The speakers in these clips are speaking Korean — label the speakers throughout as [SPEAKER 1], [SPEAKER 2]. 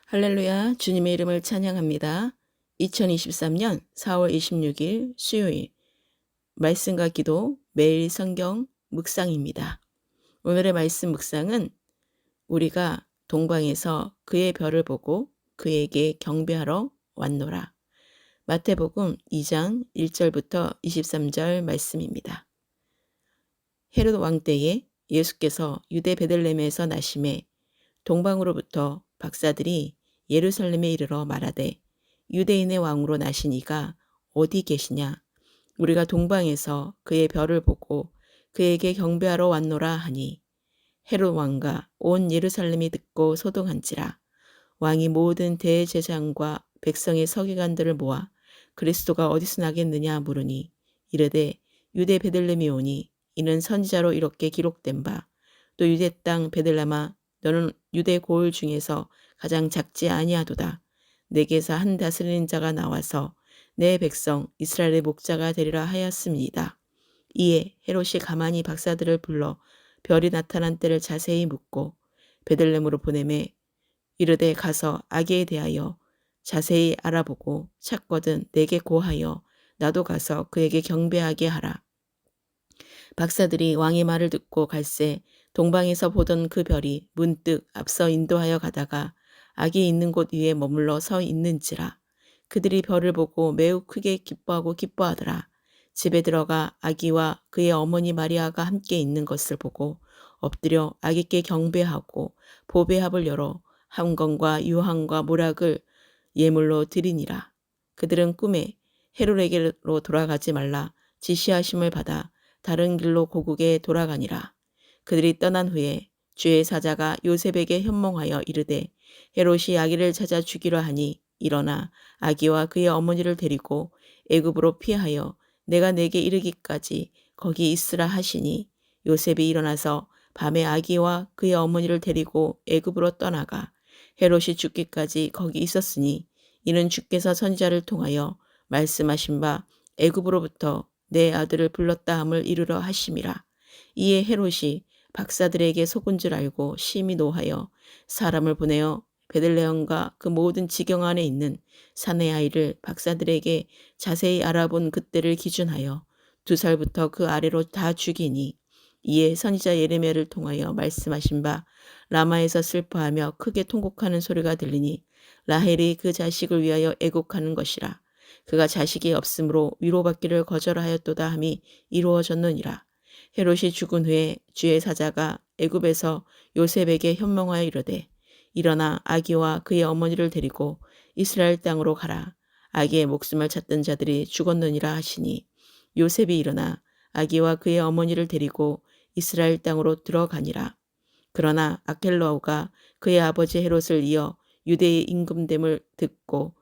[SPEAKER 1] 할렐루야, 주님의 이름을 찬양합니다. 2023년 4월 26일 수요일 말씀과 기도 매일 성경 묵상입니다. 오늘의 말씀 묵상은 우리가 동방에서 그의 별을 보고 그에게 경배하러 왔노라. 마태복음 2장 1절부터 23절 말씀입니다. 헤롯 왕 때에 예수께서 유대 베들레헴에서 나심에 동방으로부터 박사들이 예루살렘에 이르러 말하되 유대인의 왕으로 나신 이가 어디 계시냐? 우리가 동방에서 그의 별을 보고 그에게 경배하러 왔노라 하니 헤롯 왕과 온 예루살렘이 듣고 소동한지라. 왕이 모든 대제사장과 백성의 서기관들을 모아 그리스도가 어디서 나겠느냐 물으니 이르되 유대 베들레헴이 오니 이는 선지자로 이렇게 기록된 바 또 유대 땅 베들레헴아 너는 유대 고을 중에서 가장 작지 아니하도다. 내게서 한 다스리는 자가 나와서 내 백성 이스라엘의 목자가 되리라 하였습니다. 이에 헤롯이 가만히 박사들을 불러 별이 나타난 때를 자세히 묻고 베들레헴으로 보내매 이르되 가서 아기에 대하여 자세히 알아보고 찾거든 내게 고하여 나도 가서 그에게 경배하게 하라. 박사들이 왕의 말을 듣고 갈새 동방에서 보던 그 별이 문득 앞서 인도하여 가다가 아기 있는 곳 위에 머물러 서 있는지라. 그들이 별을 보고 매우 크게 기뻐하더라. 집에 들어가 아기와 그의 어머니 마리아가 함께 있는 것을 보고 엎드려 아기께 경배하고 보배합을 열어 함건과 유황과 모략을 예물로 드리니라. 그들은 꿈에 헤롯에게로 돌아가지 말라 지시하심을 받아 다른 길로 고국에 돌아가니라. 그들이 떠난 후에 주의 사자가 요셉에게 현몽하여 이르되 헤롯이 아기를 찾아 죽이려 하니 일어나 아기와 그의 어머니를 데리고 애굽으로 피하여 내가 내게 이르기까지 거기 있으라 하시니 요셉이 일어나서 밤에 아기와 그의 어머니를 데리고 애굽으로 떠나가 헤롯이 죽기까지 거기 있었으니 이는 주께서 선지자를 통하여 말씀하신 바 애굽으로부터 내 아들을 불렀다 함을 이루려 하심이라. 이에 헤롯이 박사들에게 속은 줄 알고 심히 노하여 사람을 보내어 베들레헴과 그 모든 지경 안에 있는 사내 아이를 박사들에게 자세히 알아본 그때를 기준하여 2살부터 그 아래로 다 죽이니 이에 선지자 예레미야를 통하여 말씀하신 바 라마에서 슬퍼하며 크게 통곡하는 소리가 들리니 라헬이 그 자식을 위하여 애곡하는 것이라. 그가 자식이 없으므로 위로받기를 거절하였도다 함이 이루어졌느니라. 헤롯이 죽은 후에 주의 사자가 애굽에서 요셉에게 현몽하여 이르되 일어나 아기와 그의 어머니를 데리고 이스라엘 땅으로 가라. 아기의 목숨을 찾던 자들이 죽었느니라 하시니 요셉이 일어나 아기와 그의 어머니를 데리고 이스라엘 땅으로 들어가니라. 그러나 아켈라오가 그의 아버지 헤롯을 이어 유대의 임금됨을 듣고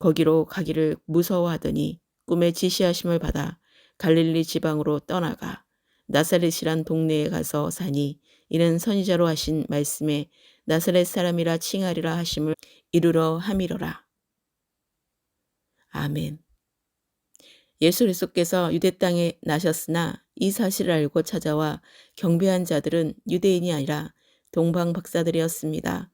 [SPEAKER 1] 거기로 가기를 무서워하더니 꿈에 지시하심을 받아 갈릴리 지방으로 떠나가 나사렛이란 동네에 가서 사니 이는 선지자로 하신 말씀에 나사렛 사람이라 칭하리라 하심을 이루러 함이로라. 아멘. 예수 그리스도께서 유대 땅에 나셨으나 이 사실을 알고 찾아와 경배한 자들은 유대인이 아니라 동방 박사들이었습니다.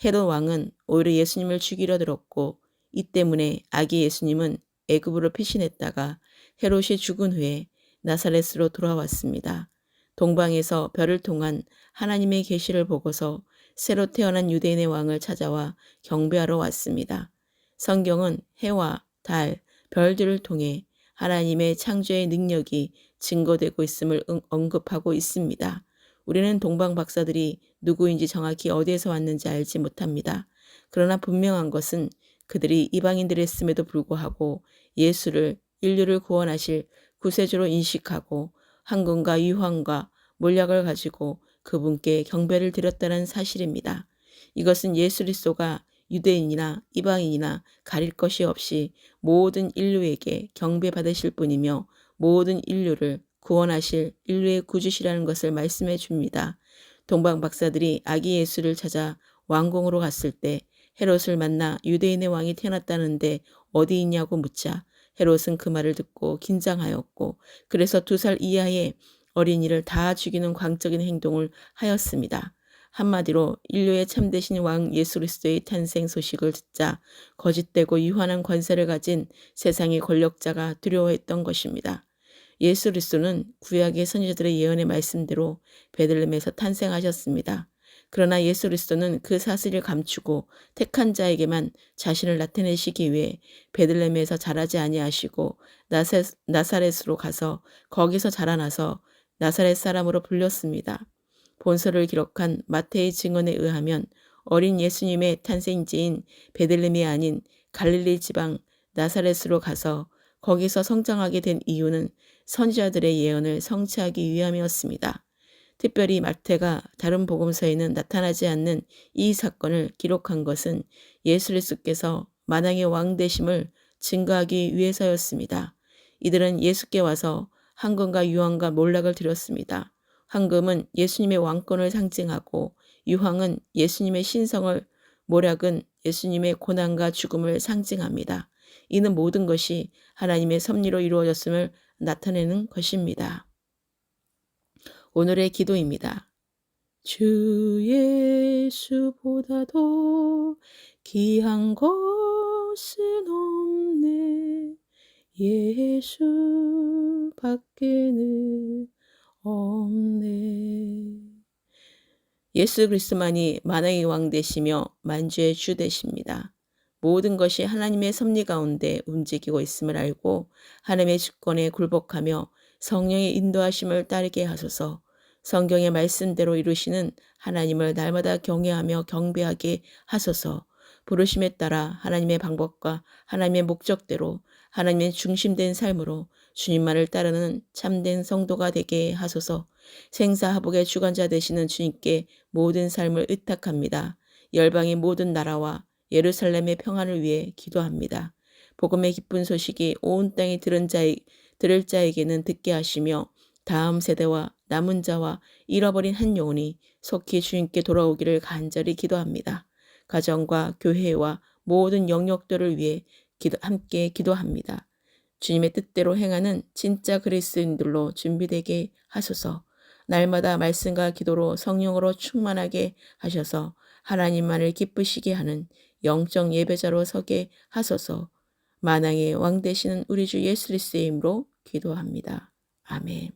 [SPEAKER 1] 헤롯 왕은 오히려 예수님을 죽이려 들었고 이 때문에 아기 예수님은 애굽으로 피신했다가 헤롯이 죽은 후에 나사렛으로 돌아왔습니다. 동방에서 별을 통한 하나님의 계시를 보고서 새로 태어난 유대인의 왕을 찾아와 경배하러 왔습니다. 성경은 해와 달, 별들을 통해 하나님의 창조의 능력이 증거되고 있음을 언급하고 있습니다. 우리는 동방 박사들이 누구인지 정확히 어디에서 왔는지 알지 못합니다. 그러나 분명한 것은 그들이 이방인들이었음에도 불구하고 예수를 인류를 구원하실 구세주로 인식하고 황금과 유황과 몰약을 가지고 그분께 경배를 드렸다는 사실입니다. 이것은 예수 그리스도가 유대인이나 이방인이나 가릴 것이 없이 모든 인류에게 경배받으실 분이며 모든 인류를 구원하실 인류의 구주시라는 것을 말씀해 줍니다. 동방 박사들이 아기 예수를 찾아 왕궁으로 갔을 때 헤롯을 만나 유대인의 왕이 태어났다는데 어디 있냐고 묻자 헤롯은 그 말을 듣고 긴장하였고 그래서 2살 이하의 어린이를 다 죽이는 광적인 행동을 하였습니다. 한마디로 인류의 참되신 왕 예수 그리스도의 탄생 소식을 듣자 거짓되고 유한한 권세를 가진 세상의 권력자가 두려워했던 것입니다. 예수 그리스도는 구약의 선지자들의 예언의 말씀대로 베들레헴에서 탄생하셨습니다. 그러나 예수 그리스도는 그 사실을 감추고 택한 자에게만 자신을 나타내시기 위해 베들레헴에서 자라지 아니하시고 나사렛으로 가서 거기서 자라나서 나사렛 사람으로 불렸습니다. 본서를 기록한 마태의 증언에 의하면 어린 예수님의 탄생지인 베들레헴이 아닌 갈릴리 지방 나사렛으로 가서 거기서 성장하게 된 이유는 선지자들의 예언을 성취하기 위함이었습니다. 특별히 마태가 다른 복음서에는 나타나지 않는 이 사건을 기록한 것은 예수 그리스도께서 만왕의 왕 되심을 증거하기 위해서였습니다. 이들은 예수께 와서 황금과 유황과 몰락을 드렸습니다. 황금은 예수님의 왕권을 상징하고 유황은 예수님의 신성을, 몰락은 예수님의 고난과 죽음을 상징합니다. 이는 모든 것이 하나님의 섭리로 이루어졌음을 나타내는 것입니다. 오늘의 기도입니다. 주 예수보다도 귀한 것은 없네. 예수 밖에는 없네. 예수 그리스도만이 만왕의 왕 되시며 만주의 주 되십니다. 모든 것이 하나님의 섭리 가운데 움직이고 있음을 알고 하나님의 주권에 굴복하며 성령의 인도하심을 따르게 하소서. 성경의 말씀대로 이루시는 하나님을 날마다 경외하며 경배하게 하소서. 부르심에 따라 하나님의 방법과 하나님의 목적대로 하나님의 중심된 삶으로 주님만을 따르는 참된 성도가 되게 하소서. 생사하복의 주관자 되시는 주님께 모든 삶을 의탁합니다. 열방의 모든 나라와 예루살렘의 평안을 위해 기도합니다. 복음의 기쁜 소식이 온 땅에 들을 자에게는 듣게 하시며 다음 세대와 남은 자와 잃어버린 한 영혼이 속히 주님께 돌아오기를 간절히 기도합니다. 가정과 교회와 모든 영역들을 위해 함께 기도합니다. 주님의 뜻대로 행하는 진짜 그리스도인들로 준비되게 하소서. 날마다 말씀과 기도로 성령으로 충만하게 하셔서 하나님만을 기쁘시게 하는 영적 예배자로 서게 하소서. 만왕의 왕 되시는 우리 주 예수 그리스도의 이름으로 기도합니다. 아멘.